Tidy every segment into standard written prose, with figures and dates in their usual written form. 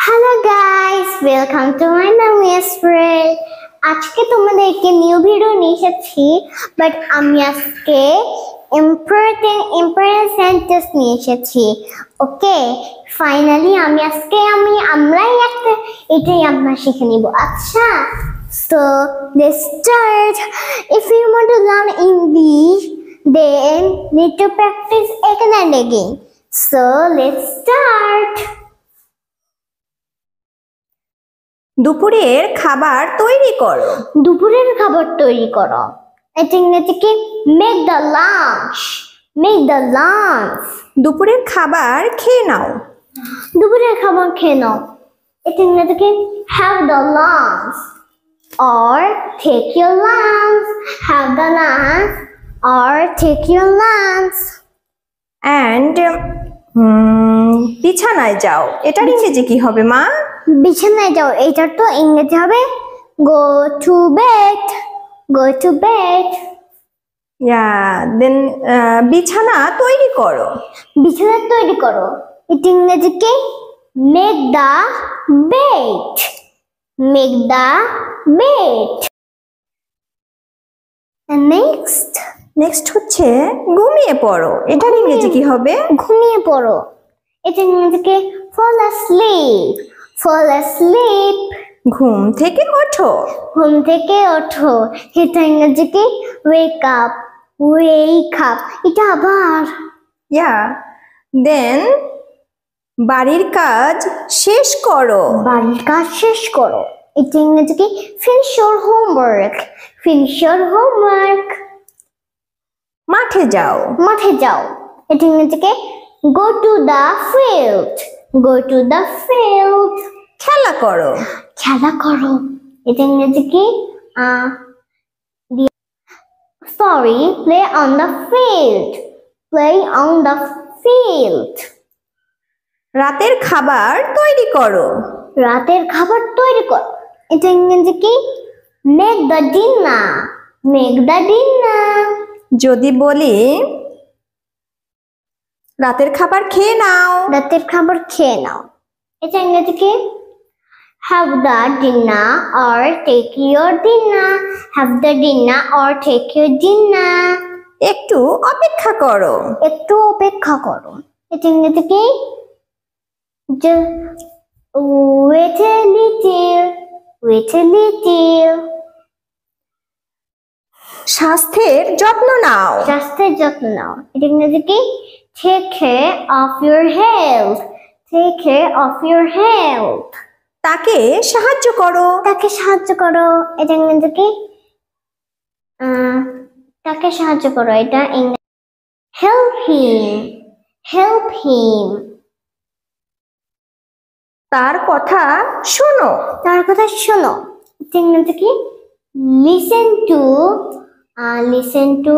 Hello guys, welcome to my নামিয়াস world. আজকে তোমাদেরকে নিউ ভিডিও নিয়ে এসেছি, বাট আমি আজকে ইম্পর্টেন্ট সেন্টেন্স নিয়ে এসেছি। ওকে, ফাইনালি আমরাই একটা এটাই আমরা শিখে নিব। আচ্ছা, so let's start. If you want to learn English, then need to practice again and again. So let's start. দুপুরের খাবার তৈরি করো। দুপুরের খাবার তৈরি করো। এটা ইংরেজি কি? Make the lunch. Make the lunch. দুপুরের খাবার খেয়ে নাও। দুপুরের খাবার খেয়ে নাও। এটা ইংরেজি কি? Have the lunch or take your lunch. Have the lunch or take your lunch. And বিছানায় যাও। এটার ইংরেজি কি হবে মা? বিছানায় যাও, এটার তো ইংরেজি হবে go to bed. Go to bed. দেন বিছানা তৈরি করো। বিছানা তৈরি করো। এটা ইংরেজি কি? Make the bed. Make the bed. Next হচ্ছে ঘুমিয়ে পড়ো। এটার ইংরেজি কি হবে? ঘুমিয়ে পড়ো। এটা ইংরেজি কি? fall asleep. fall asleep. ঘুম থেকে ওঠো। ঘুম থেকে ওঠো। এটা ইংরেজি কি? wake up. wake up. এটা আবার দেন বাড়ির কাজ শেষ করো। বাড়ির কাজ শেষ করো। এটা ইংরেজি কি? finish your homework. finish your homework. মাঠে যাও। মাঠে যাও। এটা ইংরেজি কি? go to the field. go to the field. খেলা করো। খেলা করো। এটা ইংরেজি কি? play on the field. play on the field. রাতের খাবার তৈরি করো। রাতের খাবার তৈরি করো। এটা ইংরেজি কি? make the dinner. make the dinner. যদি বলি রাতের খাবার খেয়ে নাও। রাতের খাবার খেয়ে নাও। এটা ইংরেজি কি? have the dinner or take your dinner. have the dinner or take your dinner. একটু অপেক্ষা করো। একটু অপেক্ষা করো। এটা ইংরেজি কি? wait a little. wait a little. স্বাস্থ্যের যত্ন নাও। স্বাস্থ্যের যত্ন নাও। এটা ইংরেজি কি? take care of your health. take care of your health. তাকে সাহায্য করো। তাকে সাহায্য করো। এটা ইংরেজি কি? তাকে সাহায্য করো। এটা ইংরেজি help him. help him. তার কথা শোনো। তার কথা শোনো। এটা ইংরেজি কি? listen to. listen to.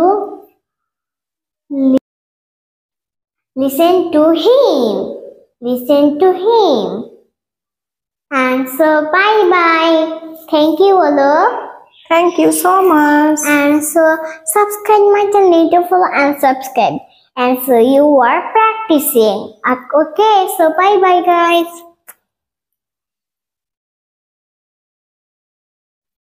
listen to him. listen to him. And so bye bye. Thank you Olo. Thank you so much. And so subscribe my channel to follow and subscribe. And so you are practicing. Okay, so bye bye guys.